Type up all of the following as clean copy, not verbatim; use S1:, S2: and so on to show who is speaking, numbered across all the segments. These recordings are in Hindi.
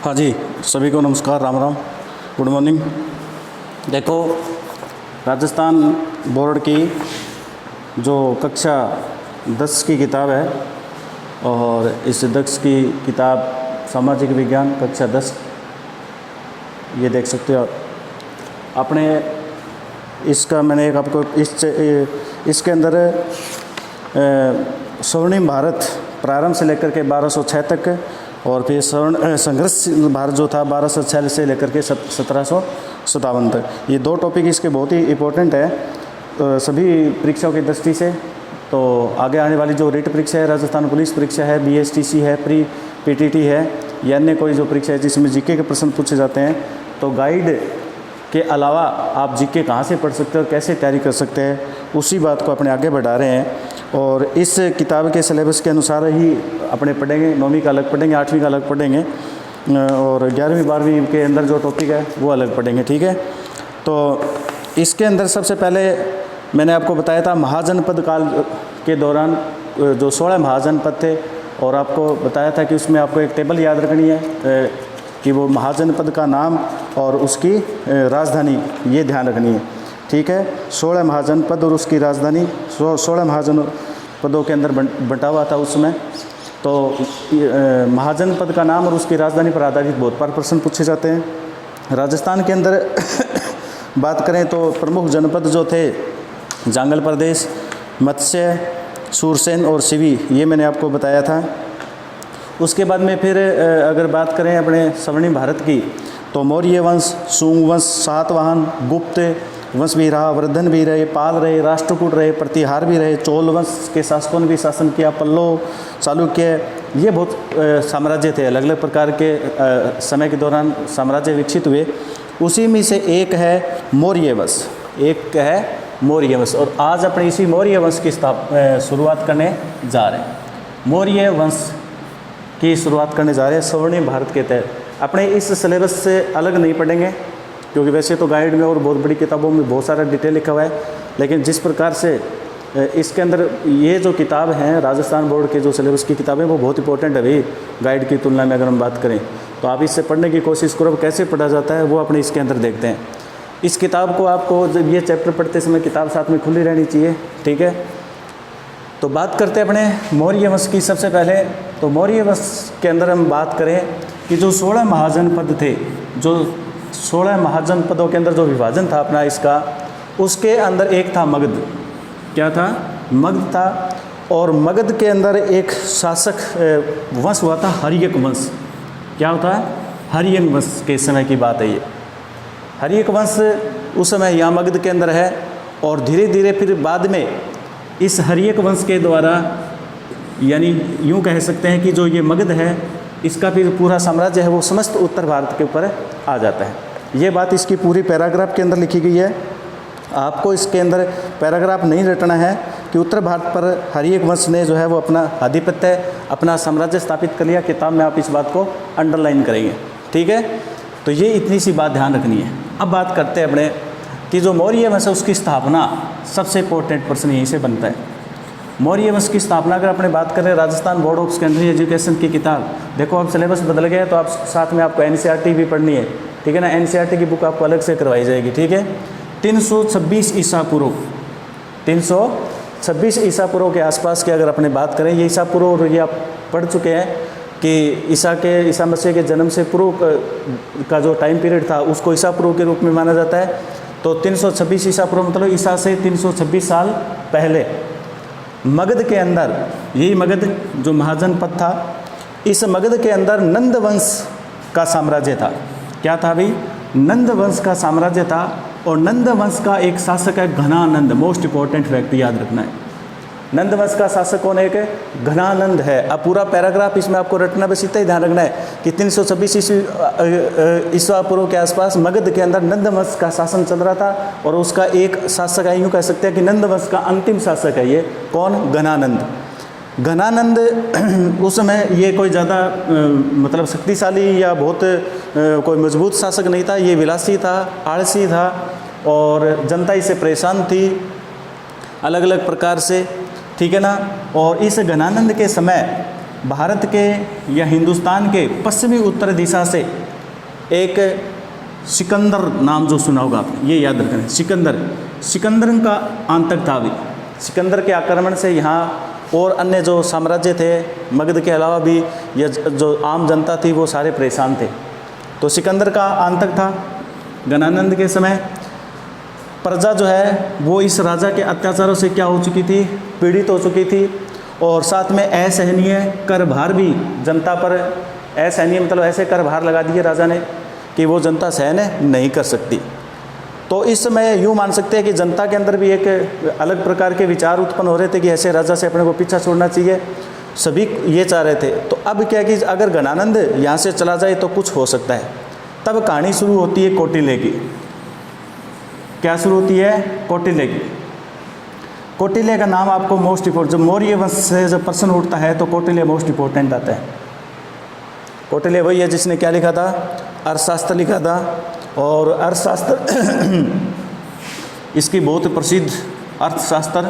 S1: हाँ जी, सभी को नमस्कार, राम राम, गुड मॉर्निंग। देखो, राजस्थान बोर्ड की जो कक्षा 10 की किताब है और इस 10 की किताब सामाजिक विज्ञान कक्षा 10, ये देख सकते हो आप। आपने इसका मैंने एक आपको इसके अंदर स्वर्णिम भारत प्रारंभ से लेकर के 1206 तक और फिर संघर्ष भारत जो था 1206 से लेकर के 1757 तक, ये दो टॉपिक इसके बहुत ही इम्पोर्टेंट है सभी परीक्षाओं की दृष्टि से। तो आगे आने वाली जो रिट परीक्षा है, राजस्थान पुलिस परीक्षा है, BSTC है, प्री PTT है या अन्य कोई जो परीक्षा है जिसमें जीके के प्रश्न पूछे जाते हैं, तो गाइड के अलावा आप जीके कहाँ से पढ़ सकते हो और कैसे तैयारी कर सकते हैं, उसी बात को अपने आगे बढ़ा रहे हैं। और इस किताब के सिलेबस के अनुसार ही अपने पढ़ेंगे, 9वीं का अलग पढ़ेंगे, 8वीं का अलग पढ़ेंगे और 11वीं 12वीं के अंदर जो टॉपिक है वो अलग पढ़ेंगे, ठीक है। तो इसके अंदर सबसे पहले मैंने आपको बताया था महाजनपद काल के दौरान जो 16 महाजनपद थे और आपको बताया था कि उसमें आपको एक टेबल याद रखनी है कि वो महाजनपद का नाम और उसकी राजधानी ये ध्यान रखनी है, ठीक है। 16 महाजनपद और उसकी राजधानी, 16 महाजनपदों के अंदर बंटा हुआ था उसमें। तो महाजनपद का नाम और उसकी राजधानी पर आधारित बहुत बार प्रश्न पूछे जाते हैं। राजस्थान के अंदर बात करें तो प्रमुख जनपद जो थे जांगल प्रदेश, मत्स्य, सूरसेन और सिवी, ये मैंने आपको बताया था। उसके बाद में फिर अगर बात करें अपने स्वर्णिम भारत की, तो मौर्य वंश, शुंग वंश, सातवाहन, गुप्त वंश भी रहा, वर्धन भी रहे, पाल रहे, राष्ट्रकूट रहे, प्रतिहार भी रहे, चोल वंश के शासकों ने भी शासन किया, पल्लव, चालुक्य, ये बहुत साम्राज्य थे। अलग अलग प्रकार के समय के दौरान साम्राज्य विकसित हुए। उसी में से एक है मौर्य वंश, एक है मौर्य वंश। और आज अपने इसी मौर्य वंश की शुरुआत करने जा रहे हैं। मौर्य वंश की शुरुआत करने जा रहे हैं स्वर्णिम भारत के तहत। अपने इस सिलेबस से अलग नहीं पढ़ेंगे क्योंकि वैसे तो गाइड में और बहुत बड़ी किताबों में बहुत सारा डिटेल लिखा हुआ है, लेकिन जिस प्रकार से इसके अंदर ये जो किताब हैं राजस्थान बोर्ड के जो सिलेबस की किताबें वो बहुत इंपॉर्टेंट है भाई, गाइड की तुलना में अगर हम बात करें तो आप इससे पढ़ने की कोशिश करो। कैसे पढ़ा जाता है वो अपने इसके अंदर देखते हैं। इस किताब को आपको जब ये चैप्टर पढ़ते समय किताब साथ में खुली रहनी चाहिए, ठीक है। तो बात करते हैं अपने मौर्य वंश की। सबसे पहले तो मौर्य वंश के अंदर हम बात करें कि जो 16 महाजनपद थे, जो 16 महाजनपदों के अंदर जो विभाजन था अपना इसका, उसके अंदर एक था मगध। क्या था? मगध था। और मगध के अंदर एक शासक वंश हुआ था हर्यक वंश। क्या होता है? हर्यक वंश के समय की बात है ये। हर्यक वंश उस समय यहाँ मगध के अंदर है और धीरे धीरे फिर बाद में इस हर्यक वंश के द्वारा, यानी यूँ कह सकते हैं कि जो ये मगध है इसका फिर पूरा साम्राज्य है वो समस्त उत्तर भारत के ऊपर आ जाता है। ये बात इसकी पूरी पैराग्राफ के अंदर लिखी गई है। आपको इसके अंदर पैराग्राफ नहीं रटना है कि उत्तर भारत पर हर्यक वंश ने जो है वो अपना आधिपत्य, अपना साम्राज्य स्थापित कर लिया। किताब में आप इस बात को अंडरलाइन करेंगे, ठीक है। तो ये इतनी सी बात ध्यान रखनी है। अब बात करते हैं अपने कि जो मौर्य वंश है उसकी स्थापना, सबसे इंपॉर्टेंट प्रश्न यहीं से बनता है। मौर्य वंश की स्थापना अगर अपने बात करें Rajasthan board of secondary education की किताब, देखो अब सिलेबस बदल गया तो आप साथ में आपको NCERT भी पढ़नी है, ठीक है ना। NCERT की बुक आपको अलग से करवाई जाएगी, ठीक है। 326 ईसा पूर्व, 326 ईसा पूर्व के आसपास की अगर अपने बात करें, ये ईसा पूर्व और ये आप पढ़ चुके हैं कि ईसा मसीह के जन्म से पूर्व का जो टाइम पीरियड था उसको ईसा पूर्व के रूप में माना जाता है। तो 326 ईसा पूर्व मतलब ईसा से 326 साल पहले मगध के अंदर, यही मगध जो महाजनपद था, इस मगध के अंदर नंद वंश का साम्राज्य था। क्या था भाई? नंद वंश का साम्राज्य था। और नंद वंश का एक शासक है घनानंद। मोस्ट इंपॉर्टेंट फैक्ट याद रखना है, नंद वंश का शासक कौन है? कि घनानंद है। अब पूरा पैराग्राफ इसमें आपको रटना, बस इतना ही ध्यान रखना है कि 326 ईसा पूर्व के आसपास मगध के अंदर नंद वंश का शासन चल रहा था और उसका एक शासक है, यूँ कह सकते हैं कि नंद वंश का अंतिम शासक है ये। कौन? घनानंद। घनानंद उस समय ये कोई ज़्यादा मतलब शक्तिशाली या बहुत कोई मजबूत शासक नहीं था। ये विलासी था, आलसी था और जनता इससे परेशान थी अलग अलग प्रकार से, ठीक है ना। और इस घनानंद के समय भारत के या हिंदुस्तान के पश्चिमी उत्तर दिशा से एक सिकंदर नाम जो सुना होगा आपने, ये याद रखना। सिकंदर का आतंक था। अभी सिकंदर के आक्रमण से यहाँ और अन्य जो साम्राज्य थे मगध के अलावा भी या जो आम जनता थी वो सारे परेशान थे। तो सिकंदर का आतंक था। गणानंद के समय प्रजा जो है वो इस राजा के अत्याचारों से क्या हो चुकी थी, पीड़ित हो चुकी थी। और साथ में असहनीय कर भार भी जनता पर, असहनीय मतलब ऐसे कर भार लगा दिए राजा ने कि वो जनता सहन नहीं कर सकती। तो इस समय यूँ मान सकते हैं कि जनता के अंदर भी एक अलग प्रकार के विचार उत्पन्न हो रहे थे कि ऐसे राजा से अपने को पीछा छोड़ना चाहिए, सभी ये चाह रहे थे। तो अब क्या कि अगर गणानंद यहाँ से चला जाए तो कुछ हो सकता है। तब कहानी शुरू होती है कौटिल्य की। क्या शुरू होती है? कौटिल्य की। कौटिल्य का नाम आपको मोस्ट इम्पोर्टेंट, जब मौर्य वंश से जब प्रश्न उठता है तो कौटिल्य मोस्ट इम्पोर्टेंट आता है। कौटिल्य वही है जिसने क्या लिखा था? अर्थशास्त्र लिखा था। और अर्थशास्त्र इसकी बहुत प्रसिद्ध अर्थशास्त्र,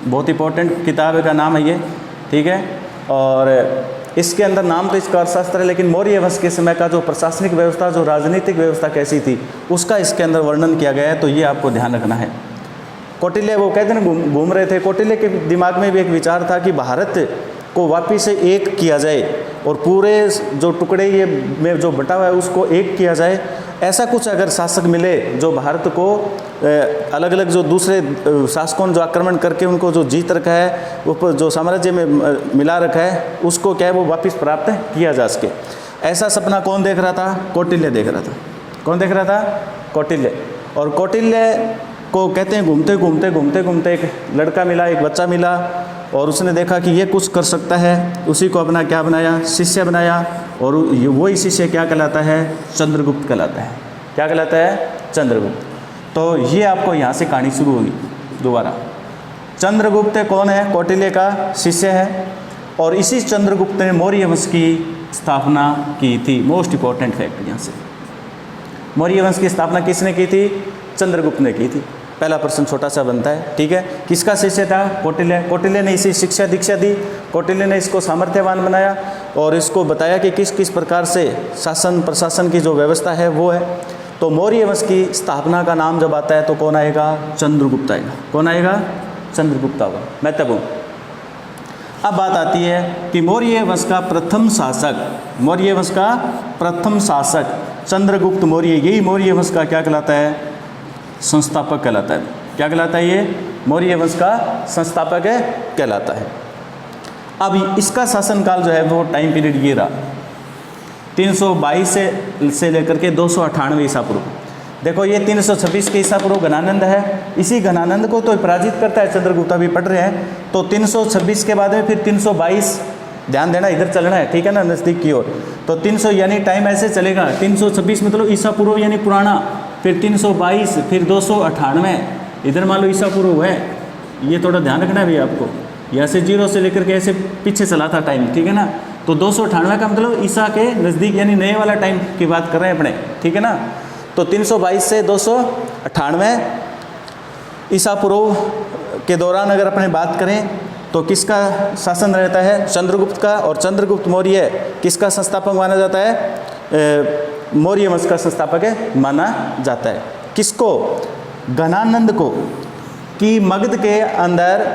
S1: बहुत इंपॉर्टेंट किताब का नाम है ये, ठीक है। और इसके अंदर नाम तो इसका अर्थशास्त्र है, लेकिन मौर्य वंश के समय का जो प्रशासनिक व्यवस्था, जो राजनीतिक व्यवस्था कैसी थी, उसका इसके अंदर वर्णन किया गया है। तो ये आपको ध्यान रखना है। कौटिल्य वो कहते हैं घूम रहे थे। कौटिल्य के दिमाग में भी एक विचार था कि भारत को वापिस से एक किया जाए और पूरे जो टुकड़े ये में जो बटा हुआ है उसको एक किया जाए। ऐसा कुछ अगर शासक मिले जो भारत को अलग अलग जो दूसरे शासकों ने जो आक्रमण करके उनको जो जीत रखा है, वो जो साम्राज्य में मिला रखा है, उसको क्या है वो वापस प्राप्त किया जा सके। ऐसा सपना कौन देख रहा था? कौटिल्य देख रहा था। कौन देख रहा था? कौटिल्य। और कौटिल्य को कहते हैं घूमते घूमते घूमते घूमते एक लड़का मिला, एक बच्चा मिला, और उसने देखा कि ये कुछ कर सकता है। उसी को अपना क्या बनाया? शिष्य बनाया। और वही शिष्य क्या कहलाता है? चंद्रगुप्त कहलाता है। क्या कहलाता है? चंद्रगुप्त। तो ये आपको यहाँ से कहानी शुरू होगी दोबारा। चंद्रगुप्त कौन है? कौटिल्य का शिष्य है। और इसी चंद्रगुप्त ने मौर्य वंश की स्थापना की थी। मोस्ट इंपॉर्टेंट फैक्ट यहाँ से, मौर्य वंश की स्थापना किसने की थी? चंद्रगुप्त ने की थी। पहला प्रश्न छोटा सा बनता है, ठीक है। किसका शिष्य था? कौटिल्य। कौटिल्य ने इसी शिक्षा दीक्षा दी। कौटिल्य ने इसको सामर्थ्यवान बनाया और इसको बताया कि किस किस प्रकार से शासन प्रशासन की जो व्यवस्था है वो है। तो मौर्य वंश की स्थापना का नाम जब आता है तो कौन आएगा? चंद्रगुप्त आएगा। कौन आएगा? चंद्रगुप्त होगा। मैं तब हूँ। अब बात आती है कि मौर्य वंश का प्रथम शासक, मौर्य वंश का प्रथम शासक चंद्रगुप्त मौर्य, यही मौर्य वंश का क्या कहलाता है? संस्थापक कहलाता है। क्या कहलाता है? ये मौर्य वंश का संस्थापक है कहलाता है। अब इसका शासनकाल जो है वो टाइम पीरियड ये रहा 322 से लेकर के 298 ईसा पूर्व। देखो ये 326 के ईसा पूर्व गणानंद है। इसी गणानंद को तो पराजित करता है चंद्रगुप्त, अभी पढ़ रहे हैं। तो 326 के बाद में फिर 322, ध्यान देना इधर चलना है, ठीक है ना, नज़दीक की ओर। तो 300 यानी टाइम ऐसे चलेगा। 326 मतलब ईसा पूर्व यानी पुराना, फिर 322, फिर 298, इधर मान लो ईसा पूर्व है। ये थोड़ा ध्यान रखना है भैया आपको। यहाँ से 0 से लेकर के ऐसे पीछे चला था टाइम, ठीक है ना। तो 298 का मतलब ईसा के नज़दीक यानी नए वाला टाइम की बात कर रहे हैं अपने, ठीक है ना। तो 322 से 298 ईसा पूर्व के दौरान अगर अपने बात करें तो किसका शासन रहता है? चंद्रगुप्त का। और चंद्रगुप्त मौर्य किसका संस्थापक माना जाता है? मौर्य वंश का संस्थापक माना जाता है। किसको? गणानंद को। कि मगध के अंदर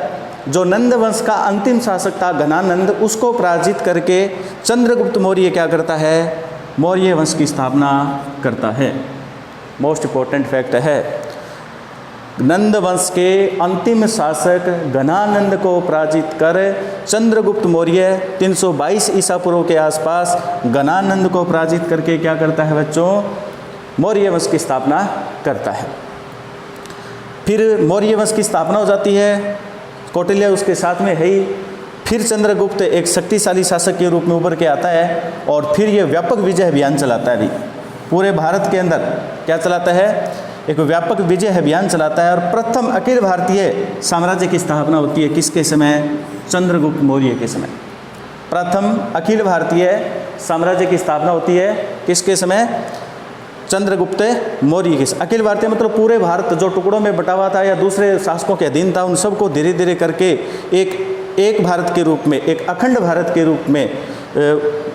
S1: जो नंद वंश का अंतिम शासक था गणानंद, उसको पराजित करके चंद्रगुप्त मौर्य क्या करता है? मौर्य वंश की स्थापना करता है। मोस्ट इंपॉर्टेंट फैक्ट है, नंद वंश के अंतिम शासक गणानंद को पराजित कर चंद्रगुप्त मौर्य 322 ईसा पूर्व के आसपास गणानंद को पराजित करके क्या करता है बच्चों? मौर्य वंश की स्थापना करता है। फिर मौर्य वंश की स्थापना हो जाती है, कौटिल्य उसके साथ में है ही। फिर चंद्रगुप्त एक शक्तिशाली शासक के रूप में उभर के आता है और फिर ये व्यापक विजय अभियान चलाता है। अभी पूरे भारत के अंदर क्या चलाता है? एक व्यापक विजय अभियान चलाता है। और प्रथम अखिल भारतीय साम्राज्य की स्थापना होती है किसके समय? चंद्रगुप्त मौर्य के समय। प्रथम अखिल भारतीय साम्राज्य की स्थापना होती है किसके समय? चंद्रगुप्त मौर्य के। अखिल भारतीय मतलब पूरे भारत जो टुकड़ों में बटा हुआ था या दूसरे शासकों के अधीन था, उन सबको धीरे धीरे करके एक भारत के रूप में, एक अखंड भारत के रूप में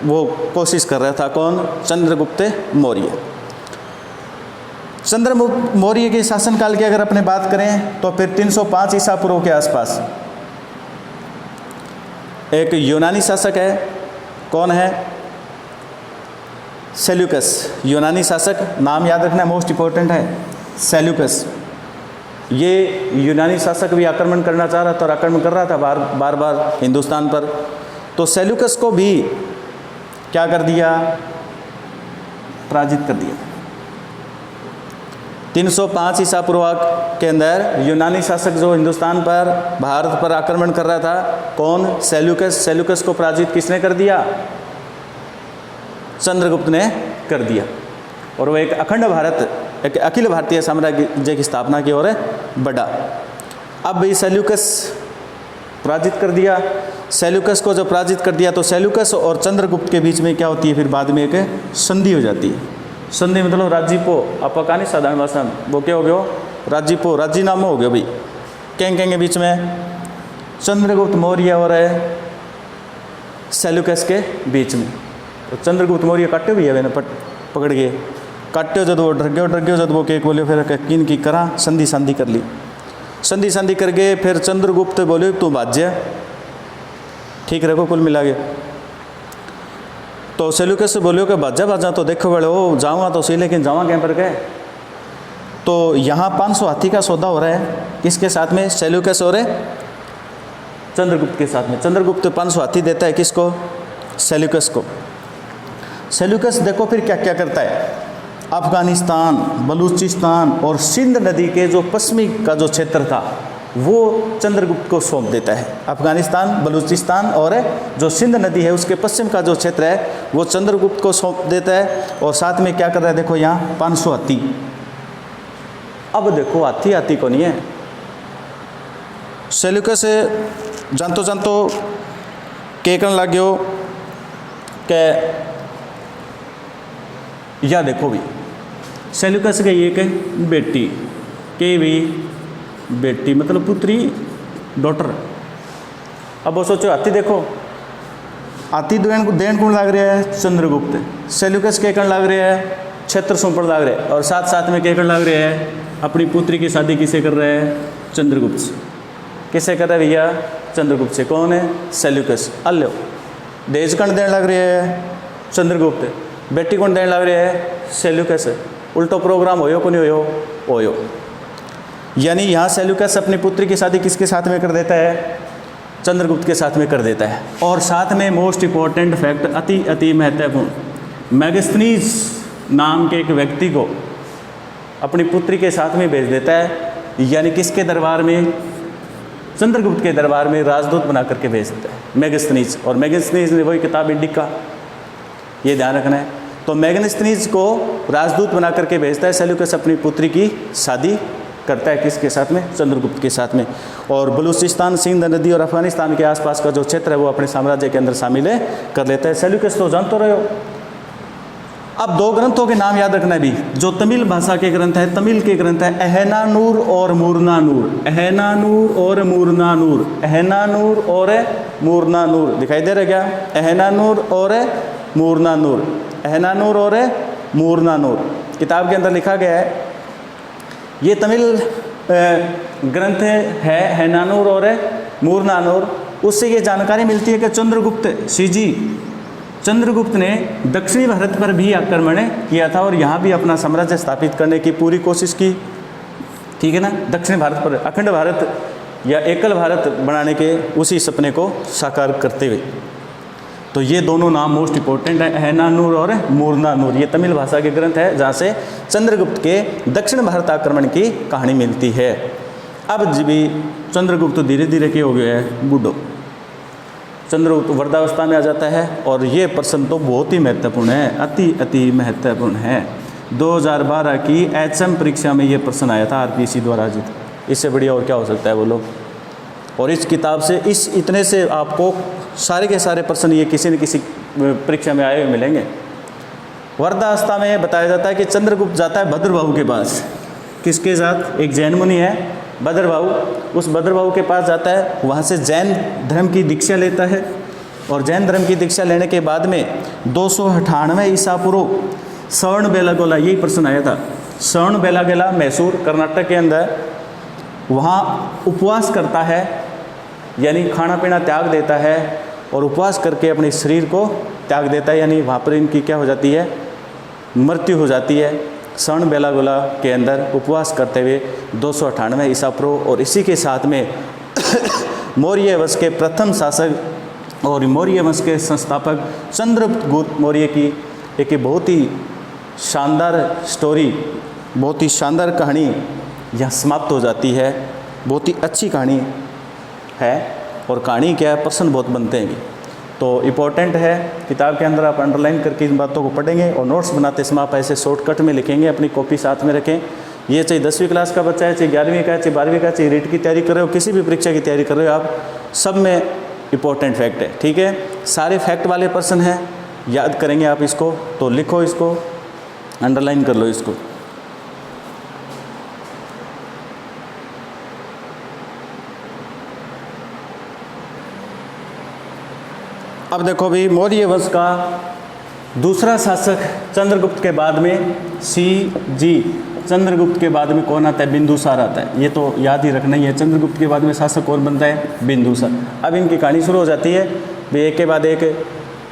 S1: वो कोशिश कर रहा था। कौन? चंद्रगुप्त मौर्य। चंद्रगुप्त मौर्य के शासनकाल की अगर अपने बात करें तो फिर 305 ईसा पूर्व के आसपास एक यूनानी शासक है। कौन है? सेल्यूकस। यूनानी शासक, नाम याद रखना, मोस्ट इंपॉर्टेंट है, सेल्यूकस। ये यूनानी शासक भी आक्रमण करना चाह रहा था और आक्रमण कर रहा था बार बार हिंदुस्तान पर। तो सेल्यूकस को भी क्या कर दिया? पराजित कर दिया। 305 ईसा पूर्व के अंदर यूनानी शासक जो हिंदुस्तान पर, भारत पर आक्रमण कर रहा था, कौन? सेल्यूकस। सेल्यूकस को पराजित किसने कर दिया? चंद्रगुप्त ने कर दिया। और वो एक अखंड भारत, एक अखिल भारतीय साम्राज्य की स्थापना की ओर बढ़ा। अब ये सेल्यूकस पराजित कर दिया। सेल्यूकस को जब पराजित कर दिया तो सेल्यूकस और चंद्रगुप्त के बीच में क्या होती है? फिर बाद में एक संधि हो जाती है। संधि मतलब राजीपो, आपका कहानी साधारण भाषा में वो क्या हो गया? राजीपो, राजीनामा हो गया भाई। के बीच में चंद्रगुप्त मौर्य और सेल्यूकस के बीच में। तो चंद्रगुप्त मौर्य काटे भी है पकड़ के काटे, जब वो डर गए जब वो के बोले, फिर किन की करा संधि कर ली। संधि करके फिर चंद्रगुप्त बोले तू भाज्य ठीक रखो कुल मिला के। तो सेल्यूकस से बोलियो कि बाजा तो देखो बड़े हो, जाऊँगा तो सही लेकिन जाऊँगा क्या पर गए। तो यहाँ 500 हाथी का सौदा हो रहा है। किसके साथ में? सेल्यूकस और चंद्रगुप्त के साथ में। चंद्रगुप्त 500 हाथी देता है किसको? सेल्यूकस को। सेल्यूकस देखो फिर क्या क्या करता है। अफगानिस्तान, बलूचिस्तान और सिंध नदी के जो पश्चिमी का जो क्षेत्र था वो चंद्रगुप्त को सौंप देता है। अफगानिस्तान, बलूचिस्तान और जो सिंध नदी है उसके पश्चिम का जो क्षेत्र है वो चंद्रगुप्त को सौंप देता है। और साथ में क्या कर रहा है? देखो यहाँ 500 हाथी। अब देखो हाथी को नहीं है। सेल्यूकस जानतो के करने लग गयो कि या देखो भी सेल्यूकस के एक बेटी के भी बेटी मतलब पुत्री, डॉटर। अब वो सोचो हाथी देखो, हाथी देन कौन लग रहा है? चंद्रगुप्त। सेल्यूकस के कण लग रहा है? क्षेत्र सौंपण लग रहा है। और साथ में के कण लग रहा है? अपनी पुत्री की शादी किसे कर रहा है? चंद्रगुप्त से। किसे कर रहा है भैया? चंद्रगुप्त से। कौन है? सेल्यूकस। अल्लो देश कण देने लग रहे हैं चंद्रगुप्त, बेटी कौन देने लग रहे है? सेल्यूकस। उल्टो प्रोग्राम होयो को नहीं होयो। यानी यहाँ सेल्यूकस अपनी पुत्री की शादी किसके साथ में कर देता है? चंद्रगुप्त के साथ में कर देता है। और साथ में मोस्ट इम्पॉर्टेंट फैक्ट, अति महत्वपूर्ण, मेगास्थनीज नाम के एक व्यक्ति को अपनी पुत्री के साथ में भेज देता है। यानी किसके दरबार में? चंद्रगुप्त के दरबार में राजदूत बना करके भेज देता है मेगास्थनीज। और मेगास्थनीज ने वही किताब इंडिका, ये ध्यान रखना है। तो मेगास्थनीज को राजदूत बना करके भेजता है। सेल्यूकस अपनी पुत्री की शादी करता है किसके साथ में? चंद्रगुप्त के साथ में। और बलूचिस्तान, सिंध नदी और अफगानिस्तान के आसपास का जो क्षेत्र है वो अपने साम्राज्य के अंदर शामिल कर लेता है। सेल्यूकस तो जानते रहे हो। अब दो ग्रंथों के नाम याद रखना भी, जो तमिल भाषा के ग्रंथ है, तमिल के ग्रंथ है अहनानूर और मूर्नानूर। अहनानूर और मूर्नानूर। अहनानूर और मूर्नानूर दिखाई दे रहा क्या? अहनानूर और मूर्नानूर। अहनानूर और मूर्नानूर किताब के अंदर लिखा गया है। ये तमिल ग्रंथ है अहनानूर और मूर्नानूर। उससे ये जानकारी मिलती है कि चंद्रगुप्त ने दक्षिणी भारत पर भी आक्रमण किया था और यहाँ भी अपना साम्राज्य स्थापित करने की पूरी कोशिश की। ठीक है ना? दक्षिण भारत पर अखंड भारत या एकल भारत बनाने के उसी सपने को साकार करते हुए। तो ये दोनों नाम मोस्ट इंपॉर्टेंट है, अहनानूर और मूर्नानूर। ये तमिल भाषा के ग्रंथ है जहाँ से चंद्रगुप्त के दक्षिण भारत आक्रमण की कहानी मिलती है। अब भी चंद्रगुप्त धीरे धीरे क्या हो गया है? बूढ़ो। चंद्रगुप्त वृद्धावस्था में आ जाता है। और ये प्रश्न तो बहुत ही महत्वपूर्ण है, अति महत्वपूर्ण है। 2012 की HM परीक्षा में ये प्रश्न आया था, RPSC द्वारा आयोजित। इससे बढ़िया और क्या हो सकता है बोलो? और इस किताब से इतने से आपको सारे के सारे प्रश्न ये किसी न किसी परीक्षा में आए हुए मिलेंगे। वृद्धावस्था में बताया जाता है कि चंद्रगुप्त जाता है भद्रबाहु के पास। किसके साथ? एक जैन मुनि है भद्रभाऊ, उस भद्रभाऊ के पास जाता है, वहाँ से जैन धर्म की दीक्षा लेता है और जैन धर्म की दीक्षा लेने के बाद में 298 ईसा पूर्व श्रवण बेलागोला, यही प्रश्न आया था, श्रवण बेलागोला मैसूर कर्नाटक के अंदर, वहाँ उपवास करता है, यानी खाना पीना त्याग देता है और उपवास करके अपने शरीर को त्याग देता है, यानी वहाँ पर इनकी क्या हो जाती है, मृत्यु हो जाती है श्रवण बेलागोला के अंदर उपवास करते हुए 298 ईसा पूर्व। और इसी के साथ में मौर्य वंश के प्रथम शासक और मौर्य वंश के संस्थापक चंद्रगुप्त मौर्य की एक बहुत ही शानदार स्टोरी, बहुत ही शानदार कहानी यहाँ समाप्त हो जाती है। बहुत ही अच्छी कहानी है और कहानी क्या है, प्रश्न बहुत बनते हैं, तो इम्पोर्टेंट है। किताब के अंदर आप अंडरलाइन करके इन बातों को पढ़ेंगे और नोट्स बनाते समय आप ऐसे शॉर्टकट में लिखेंगे, अपनी कॉपी साथ में रखें। ये चाहे 10वीं क्लास का बच्चा है, चाहे 11वीं का है, चाहे 12वीं का, चाहे रीट की तैयारी कर रहे हो, किसी भी परीक्षा की तैयारी कर रहे हो आप, सब में इम्पोर्टेंट फैक्ट है, ठीक है। सारे फैक्ट वाले प्रश्न हैं, याद करेंगे आप इसको, तो लिखो इसको, अंडरलाइन कर लो इसको। अब देखो भी, मौर्य वंश का दूसरा शासक चंद्रगुप्त के बाद में CG, चंद्रगुप्त के बाद में कौन आता है, बिंदुसार आता है। ये तो याद ही रखना ही है, चंद्रगुप्त के बाद में शासक कौन बनता है, बिंदुसार। अब इनकी कहानी शुरू हो जाती है भी एक के बाद एक।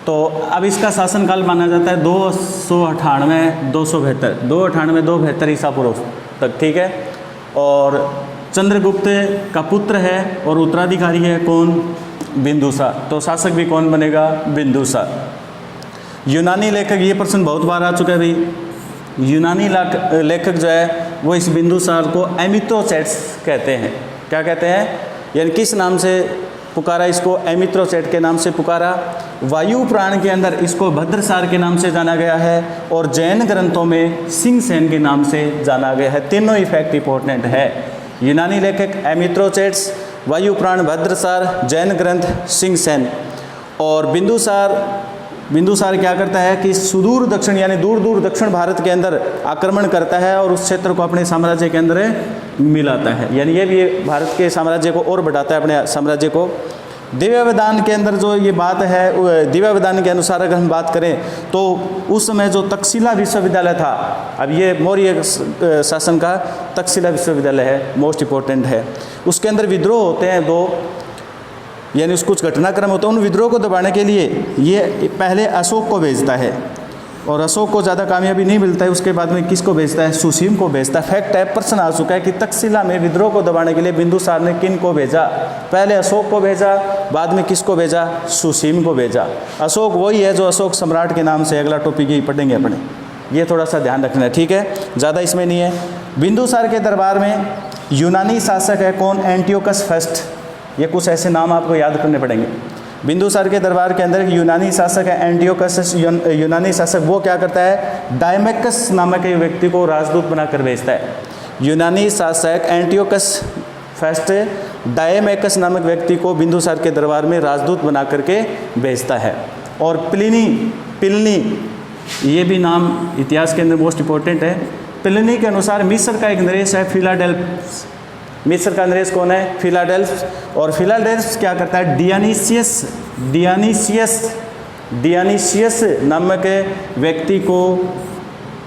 S1: तो अब इसका शासनकाल माना जाता है 298-272 ईसा पूर्व तक, ठीक है। और चंद्रगुप्त का पुत्र है और उत्तराधिकारी है कौन, बिंदुसार। तो शासक भी कौन बनेगा, बिंदुसार। यूनानी लेखक, ये प्रश्न बहुत बार आ चुका है भाई, यूनानी लेखक जो है वो इस बिंदुसार को एमिथ्रोचेट्स कहते हैं। क्या कहते हैं, यानी किस नाम से पुकारा इसको, एमिथ्रोचेट के नाम से पुकारा। वायु पुराण के अंदर इसको भद्रसार के नाम से जाना गया है और जैन ग्रंथों में सिंहसेन के नाम से जाना गया है। तीनों इफेक्ट इंपॉर्टेंट है, यूनानी लेखक एमिथ्रोचेट्स, वायु पुराण भद्रसार, जैन ग्रंथ सिंहसेन। और बिंदुसार क्या करता है कि सुदूर दक्षिण यानी दूर दूर दक्षिण भारत के अंदर आक्रमण करता है और उस क्षेत्र को अपने साम्राज्य के अंदर मिलाता है, यानी ये भी भारत के साम्राज्य को और बढ़ाता है, अपने साम्राज्य को। दिव्यावधान के अंदर जो ये बात है, दिव्यावधान के अनुसार अगर हम बात करें तो उस समय जो तक्षशिला विश्वविद्यालय था, अब ये मौर्य शासन का तक्षशिला विश्वविद्यालय है, मोस्ट इम्पोर्टेंट है। उसके अंदर विद्रोह होते हैं दो, यानी उस कुछ घटनाक्रम होते हैं, उन विद्रोह को दबाने के लिए ये पहले अशोक को भेजता है और अशोक को ज़्यादा कामयाबी नहीं मिलता है, उसके बाद में किसको भेजता है, सुसीम को भेजता है। फैक्ट है, प्रश्न आ चुका है कि तक्षशिला में विद्रोह को दबाने के लिए बिंदुसार ने किन को भेजा, पहले अशोक को भेजा, बाद में किसको भेजा, सुसीम को भेजा। अशोक वही है जो अशोक सम्राट के नाम से, अगला टॉपिक यही पढ़ेंगे अपने, ये थोड़ा सा ध्यान रखना है, ठीक है, ज़्यादा इसमें नहीं है। बिंदुसार के दरबार में यूनानी शासक है कौन, एंटियोकस फर्स्ट। ये कुछ ऐसे नाम आपको याद करने पड़ेंगे। बिंदुसार के दरबार के अंदर यूनानी शासक है एंटियोकस। यूनानी शासक वो क्या करता है, डायमेकस नामक एक व्यक्ति को राजदूत बनाकर भेजता है। यूनानी शासक एंटियोकस फर्स्ट डायमेकस नामक व्यक्ति को बिंदुसार के दरबार में राजदूत बना करके भेजता है। और प्लिनी, ये भी नाम इतिहास के अंदर मोस्ट इम्पोर्टेंट है। प्लिनी के अनुसार मिस्र का एक नरेश है फिलाडेल्फस। मिस्र का नरेश कौन है, फिलाडेल्फस। और फिलाडेल्फस क्या करता है, डियानीसियस नामक व्यक्ति को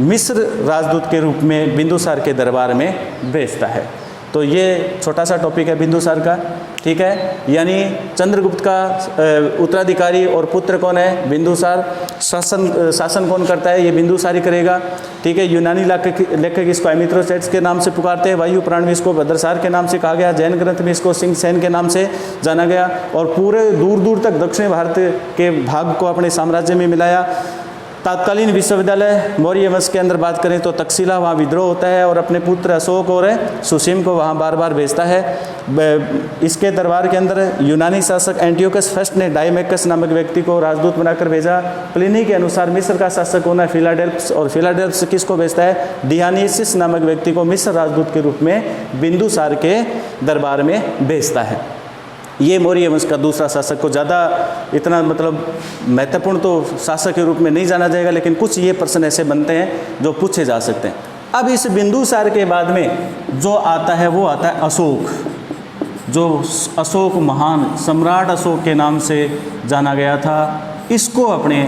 S1: मिस्र राजदूत के रूप में बिंदुसार के दरबार में भेजता है। तो ये छोटा सा टॉपिक है बिंदुसार का, ठीक है। यानी चंद्रगुप्त का उत्तराधिकारी और पुत्र कौन है, बिंदुसार। शासन कौन करता है, ये बिंदुसार ही करेगा, ठीक है। यूनानी लेखक इसको एमिथ्रोचेट्स के नाम से पुकारते हैं, वायु पुराण में इसको भद्रसार के नाम से कहा गया, जैन ग्रंथ में इसको सिंहसेन के नाम से जाना गया। और पूरे दूर दूर तक दक्षिण भारत के भाग को अपने साम्राज्य में मिलाया। तत्कालीन विश्वविद्यालय मौर्य वंश के अंदर बात करें तो तक्षशिला, वहाँ विद्रोह होता है और अपने पुत्र अशोक और सुसीम को वहाँ बार बार भेजता है। इसके दरबार के अंदर यूनानी शासक एंटियोकस फर्स्ट ने डायमेकस नामक व्यक्ति को राजदूत बनाकर भेजा। प्लिनी के अनुसार मिस्र का शासक होना है फिलाडेल्फस, और फिलाडेल्फस किसको भेजता है, डियानीसियस नामक व्यक्ति को मिस्र राजदूत के रूप में बिंदुसार के दरबार में भेजता है। ये मौर्य वंश का दूसरा शासक को ज़्यादा इतना मतलब महत्वपूर्ण तो शासक के रूप में नहीं जाना जाएगा, लेकिन कुछ ये प्रश्न ऐसे बनते हैं जो पूछे जा सकते हैं। अब इस बिंदुसार के बाद में जो आता है वो आता है अशोक, जो अशोक महान सम्राट अशोक के नाम से जाना गया था। इसको अपने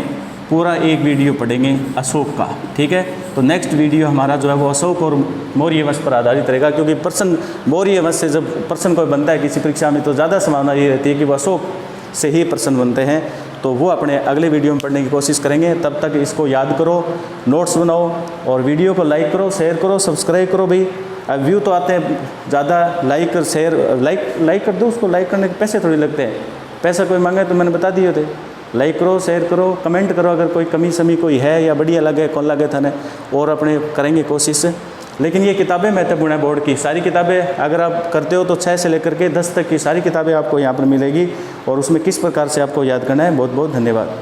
S1: पूरा एक वीडियो पढ़ेंगे अशोक का, ठीक है। तो नेक्स्ट वीडियो हमारा जो है वो अशोक और मौर्य वंश पर आधारित रहेगा, क्योंकि प्रश्न मौर्य वंश से जब प्रश्न कोई बनता है किसी परीक्षा में तो ज़्यादा संभावना ये रहती है कि वो अशोक से ही प्रश्न बनते हैं। तो वो अपने अगले वीडियो में पढ़ने की कोशिश करेंगे। तब तक इसको याद करो, नोट्स बनाओ और वीडियो को लाइक करो, शेयर करो, सब्सक्राइब करो भाई। अब व्यू तो आते हैं ज़्यादा, लाइक और शेयर, लाइक कर दो, उसको लाइक करने के पैसे थोड़ी लगते हैं, पैसा कोई मांगे तो मैंने बता दिए थे। लाइक करो, शेयर करो, कमेंट करो अगर कोई कमी समी कोई है या बढ़िया लगे कौन लगे था ने, और अपने करेंगे कोशिश। लेकिन ये किताबें महत्वपूर्ण है बोर्ड की, सारी किताबें अगर आप करते हो तो 6 से लेकर के 10 तक की सारी किताबें आपको यहाँ पर मिलेगी, और उसमें किस प्रकार से आपको याद करना है। बहुत बहुत धन्यवाद।